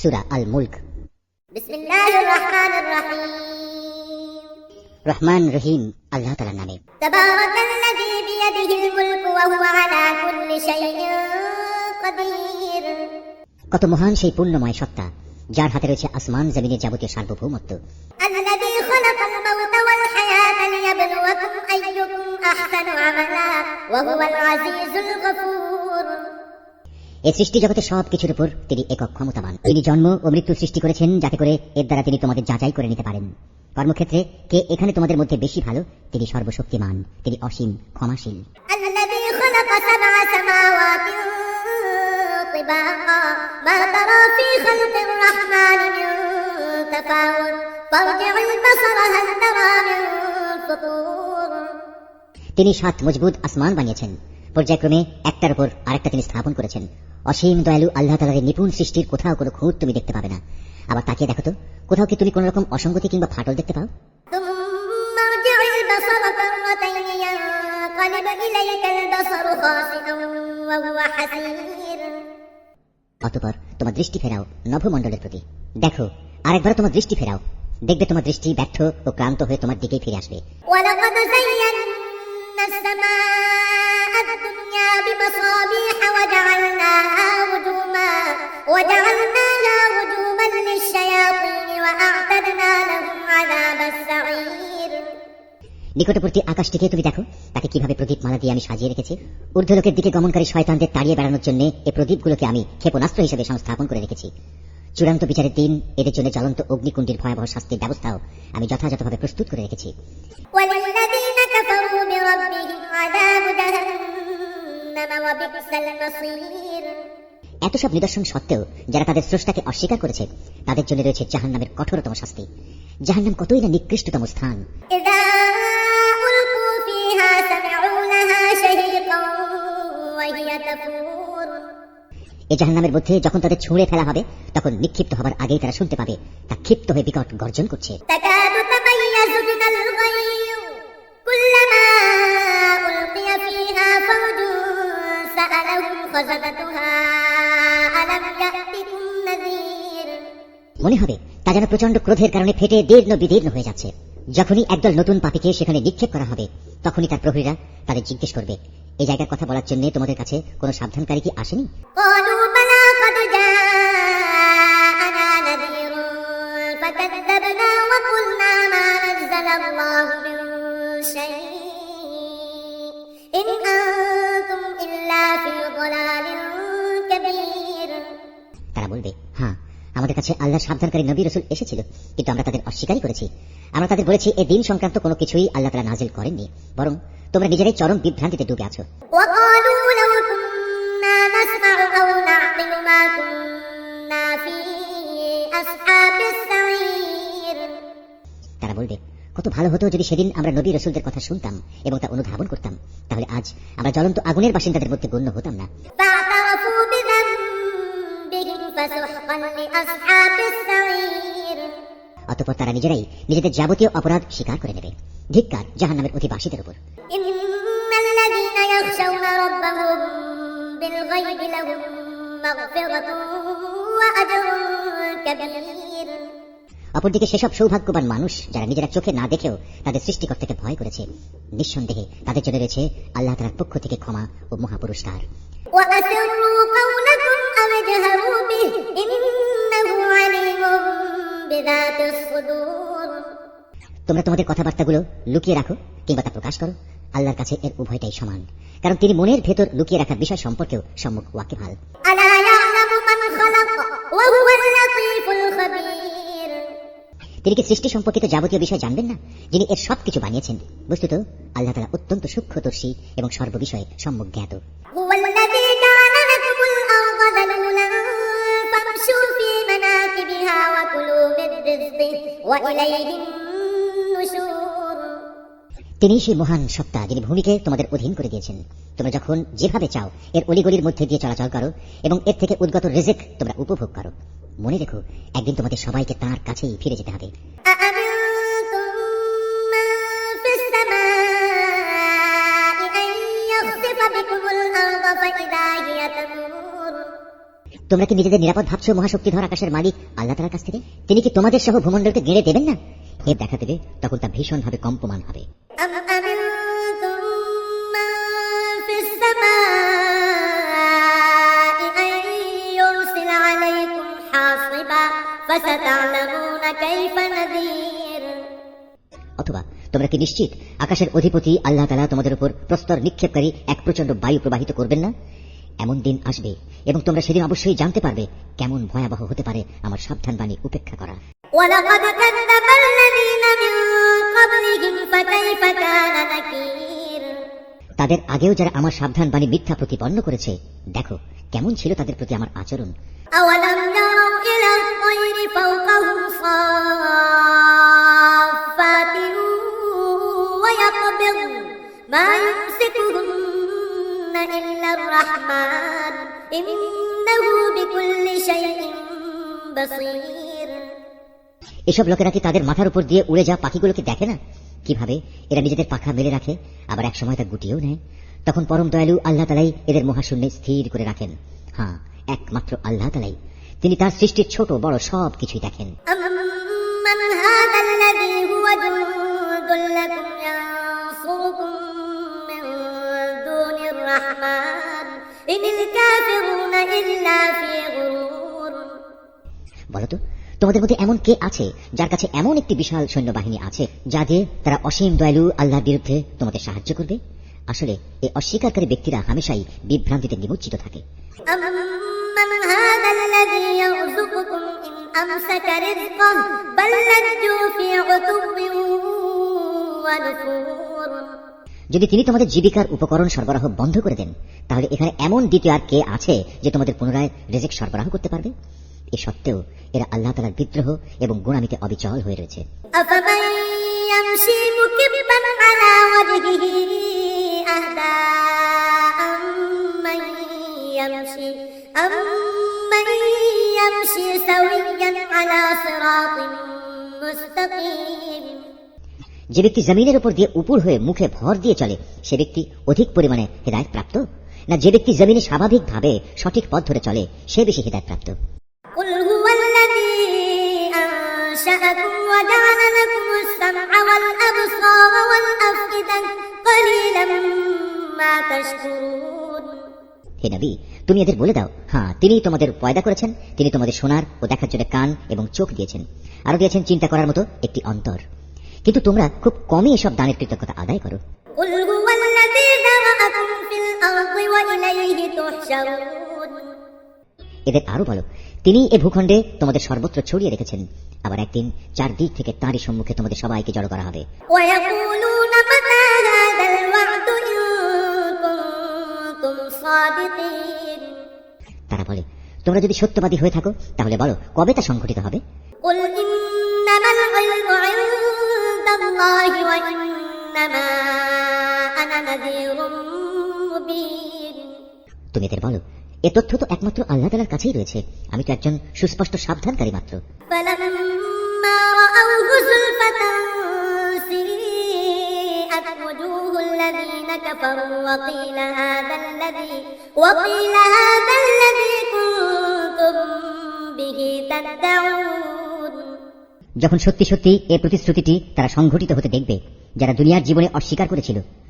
সূরা আল মুলক। বিসমিল্লাহির রহমানির রহিম। রহমান রহিম আল্লাহ তাআলার নামে। তাবারাকাল্লাযী বিয়াদিহিল মুলকু ওয়া হুয়া আলা কুল্লি শাইইন কাদির। কত মহান সেই পূর্ণময় সত্তা, যার হাতে রয়েছে আসমান জমিনের যাবতীয় সার্বভৌমত্ব। আল্লাযী খালাকাল মাউতা ওয়াল হায়াতা লিয়াবলুয়াকুম আইয়ুকুম আহসানু আমালা ওয়া হুয়াল আজিজুল গফুর। এই সৃষ্টি জগতের সব কিছুর উপর তিনি একক ক্ষমতাবান। তিনি জন্ম ও মৃত্যু সৃষ্টি করেছেন যাতে করে এর দ্বারা তিনি তোমাদের যাচাই করে নিতে পারেন। কর্মক্ষেত্রে কে এখানে তোমাদের মধ্যে বেশি ভালো, তিনি সর্বশক্তিমান, তিনি অসীম ক্ষমাশীল। আল্লাযী খালাকা সাবআ সামাওয়াতিন তিবাকা মা তারা ফী খালকির রাহমানি মিন তাফাউত ফারজি'ল বাসারা হাল তারা মিন ফুতুর। তিনি 7 মজবুত আসমান বানিয়েছেন, পর্যায়ক্রমে একটার উপর আরেকটা তিনি স্থাপন করেছেন। অসীম দয়ালু আল্লাহ তাআলার নিপুণ সৃষ্টির কোথাও কোনো খুঁত তুমি দেখতে পাবে না। আবার তাকিয়ে দেখো তো, কোথাও কি তুমি কোনো রকম অসঙ্গতি কিংবা ফাটল দেখতে পাও? ثم ارجع البصر كرتين ينقلب إليك البصر خاسئا وهو حسير। অতঃপর তোমার দৃষ্টি ফেরাও নভমণ্ডলের প্রতি, দেখো আরেকবার তোমার দৃষ্টি ফেরাও, দেখবে তোমার দৃষ্টি ব্যর্থ ও ক্লান্ত হয়ে তোমার দিকেই ফিরে আসবে। ولقد زينا السماء الدنيا بمصابيح وجعلناها رجوما للشياطين وأعتدنا لهم عذاب السعير। নিকটবর্তী আকাশটিকে তুমি দেখো, তাকে কিভাবে প্রদীপ মালা দিয়ে আমি সাজিয়ে রেখেছি। ঊর্ধ্বলোকের দিকে গমনকারী শয়তানদের তাড়িয়ে বেড়ানোর জন্য এই প্রদীপগুলোকে আমি ক্ষেপণাস্ত্র হিসেবে সংস্থাপন করে রেখেছি। চূড়ান্ত বিচারের দিন এদের জন্য জ্বলন্ত অগ্নিকুণ্ডের ভয়াবহ শাস্তির ব্যবস্থাও আমি যথাযথভাবে প্রস্তুত করে রেখেছি। وللذين كفروا بربهم عذاب جهنم وبئس المصير। এত সব নিদর্শন সত্ত্বেও যারা তাদের স্রষ্টাকে অস্বীকার করেছে, তাদের জন্য রয়েছে জাহান্নামের কঠোরতম শাস্তি। জাহান্নাম কতই না নিকৃষ্টতম স্থান। إذا ألقوا فيها سمعوا لها شهيقا وهي تفور। এই জাহান্নামের মধ্যে যখন তাদের ছুঁড়ে ফেলা হবে, তখন নিক্ষিপ্ত হবার আগেই তারা শুনতে পাবে তা ক্ষিপ্ত হয়ে বিকট গর্জন করছে। تكاد تميز من الغيظ كلما ألقي فيها فوج سألهم خزنتها ألم يأتكم نذير। মনে হবে তা যেন প্রচন্ড ক্রোধের কারণে ফেটে দীর্ণ বিদীর্ণ হয়ে যাচ্ছে। যখনই একদল নতুন পাপীকে সেখানে নিক্ষেপ করা হবে, তখনই তার প্রহরীরা তাদের জিজ্ঞেস করবে, এই জায়গার কথা বলার জন্য তোমাদের কাছে কোনো সাবধানকারী কি আসেনি? قالوا بلى قد جاءنا نذير فكذبنا وقلنا ما نزل الله من شيء إن أنتم إلا في ضلال كبير। তারা বলবে, হ্যাঁ, আমাদের কাছে আল্লাহর সাবধানকারী নবী রাসূল এসেছিল, কিন্তু আমরা তাদের অস্বীকারই করেছি। আমরা তাদের বলেছি এই দিন সংক্রান্ত কোনো কিছুই আল্লাহ তাআলা নাজিল করেননি, বরং তোমরা নিজেরাই চরম বিভ্রান্তিতে ডুবে আছো। وقالوا لو كنا نسمع أو نعقل ما كنا في أصحاب السعير। তারা বলবে, কত ভালো হতো যদি সেদিন আমরা নবী রাসূলদের কথা শুনতাম এবং তা অনুধাবন করতাম, তাহলে আজ আমরা জ্বলন্ত আগুনের বাসিন্দাদের মধ্যে গণ্য হতাম না। فاعترفوا بذنبهم فسحقا لأصحاب السعير। অতঃপর তারা নিজেরাই নিজেদের যাবতীয় অপরাধ স্বীকার করে নেবে। ধিক্কার জাহান্নামের অধিবাসীদের উপর। إن الذين يخشون ربهم بالغيب لهم مغفرة وأجر كبير। অপরদিকে সেসব সৌভাগ্যবান মানুষ যারা নিজেরা চোখে না দেখেও তাদের সৃষ্টিকর্তাকে ভয় করেছে, নিঃসন্দেহে তাদের জন্য রয়েছে আল্লাহ তাআলার পক্ষ থেকে ক্ষমা ও মহাপুরস্কার। وأسروا قولكم أو اجهروا به إنه عليم بذات الصدور। তোমরা তোমাদের কথাবার্তাগুলো লুকিয়ে রাখো কিংবা তা প্রকাশ করো, আল্লাহর কাছে এর উভয়টাই সমান, কারণ তিনি মনের ভেতর লুকিয়ে রাখার বিষয় সম্পর্কেও সম্মুখ ওয়াকিবহাল। ألا يعلم من خلق وهو اللطيف الخبير। তিনি কি সৃষ্টি সম্পর্কিত যাবতীয় বিষয় জানবেন না, যিনি এর সবকিছু বানিয়েছেন? বস্তুত আল্লাহ তাআলা অত্যন্ত সূক্ষ্মদর্শী এবং সর্ববিষয়ে সম্যক জ্ঞাত। هو الذي جعل لكم الأرض ذلولا فامشوا في مناكبها وكلوا من رزقه وإليه النشور। তিনি সেই মহান সত্তা যিনি ভূমিকে তোমাদের অধীন করে দিয়েছেন। তোমরা যখন যেভাবে চাও এর অলিগলির মধ্যে দিয়ে চলাচল করো এবং এর থেকে উদ্গত রিজিক তোমরা উপভোগ করো। মনে রেখো, একদিন তোমাদের সবাইকে তাঁর কাছেই ফিরে যেতে হবে। أأمنتم من في السماء أن يخسف بكم الأرض فإذا هي تمور। তোমরা কি নিজেদের নিরাপদ ভাবছো মহাশক্তিধর আকাশের মালিক আল্লাহ তাআলার কাছ থেকে? তিনি কি তোমাদের সহ ভূমণ্ডলকে গেড়ে দেবেন না? এ দেখা দেবে, তখন তা ভীষণভাবে কম্পমান হবে। أم أمنتم من في السماء أن يرسل عليكم حاصبا فستعلمون كيف نذير অথবা তোমরা কি নিশ্চিত আকাশের অধিপতি আল্লাহ তাআলা তোমাদের উপর প্রস্তর নিক্ষেপকারী এক প্রচন্ড বায়ু প্রবাহিত করবেন না? এমন দিন আসবে এবং তোমরা সেদিন অবশ্যই জানতে পারবে কেমন ভয়াবহ হতে পারে আমার সাবধান বাণী উপেক্ষা করা। ولقد كذب الذين من قبلهم فكيف كان نكير তাদের আগেও যারা আমার সাবধান বাণী মিথ্যা প্রতিপন্ন করেছে, দেখো কেমন ছিল তাদের প্রতি আমার আচরণ। أولم يروا إلى الطير فوقهم صافات ويقبض ما يمسكهن إلا الرحمن إنه بكل شيء بصير এসব লোকেরা কি তাদের মাথার উপর দিয়ে উড়ে যাওয়া পাখিগুলোকে দেখে না? কিভাবে এরা নিজেদের পাখা মেলে রাখে, আবার এক সময় তা গুটিয়েও নেয়। তখন পরম দয়ালু আল্লাহ তাআলাই এদের মহাশূন্যে স্থির করে রাখেন। হ্যাঁ, একমাত্র আল্লাহ তাআলাই, তিনি তার সৃষ্টির ছোট বড় সব কিছুই দেখেন। أمن هذا الذي هو جند لكم ينصركم من دون الرحمن إن الكافرون إلا في غرور বলতো, তোমাদের মধ্যে এমন কে আছে যার কাছে এমন একটি বিশাল সৈন্যবাহিনী আছে যা দিয়ে তারা অসীম দয়ালু আল্লাহর বিরুদ্ধে তোমাদের সাহায্য করবে? আসলে এই অস্বীকারী ব্যক্তিরা হামেশাই বিভ্রান্তিতে নিমজ্জিত থাকে। أمن هذا الذي يرزقكم إن أمسك رزقه بل لجوا في عتو ونفور যদি তিনি তোমাদের জীবিকার উপকরণ সরবরাহ বন্ধ করে দেন, তাহলে এখানে এমন দ্বিতীয় আর কে আছে যে তোমাদের পুনরায় রিজিক সরবরাহ করতে পারবে? এ সত্ত্বেও এরা আল্লাহ তাআলার বিদ্রোহ এবং গুনামিতে অবিচল হয়ে রয়েছে। أفمن يمشي مكبا على وجهه أهدى أمن يمشي سويا على صراط مستقيم যে ব্যক্তি জমিনের উপর দিয়ে উপর হয়ে মুখে ভর দিয়ে চলে, সে ব্যক্তি অধিক পরিমাণে হেদায়েত প্রাপ্ত, না যে ব্যক্তি জমিনে স্বাভাবিকভাবে সঠিক পথ ধরে চলে সে বেশি হেদায়েত প্রাপ্ত? قل هو الذي أنشأكم وجعل لكم السمع والأبصار والأفئدة قليلا ما تشكرون হে নবী, তুমি এদের বলে দাও, হ্যাঁ, তিনি তোমাদের পয়দা করেছেন, তিনি তোমাদের শোনার ও দেখার জন্য কান এবং চোখ দিয়েছেন, আরো দিয়েছেন চিন্তা করার মতো একটি অন্তর, কিন্তু তোমরা খুব কমই এসব দানের কৃতজ্ঞতা আদায় করো। قل هو الذي ذرأكم في الأرض وإليه تحشرون এদের আরো বলো, তিনি এ ভূখণ্ডে তোমাদের সর্বত্র ছড়িয়ে রেখেছেন, আবার একদিন চারদিক থেকে তাঁরই সম্মুখে তোমাদের সবাইকে জড়ো করা হবে। ويقولون متى هذا الوعد إن كنتم صادقين তারা বলে, তোমরা যদি সত্যবাদী হয়ে থাকো তাহলে বলো কবে তা সংঘটিত হবে? قل إنما العلم عند الله وإنما أنا نذير مبين তুমি এদের বলো, এ তথ্য তো একমাত্র আল্লাহ তাআলার কাছেই রয়েছে, আমি তো একজন সুস্পষ্ট সাবধানকারী মাত্র। فلما رأوه زلفة سيئت وجوه الذين كفروا وقيل هذا الذي كنتم به تدعون যখন সত্যি সত্যি এই প্রতিশ্রুতিটি তারা সংঘটিত হতে দেখবে, যারা দুনিয়ার জীবনে অস্বীকার করেছিল,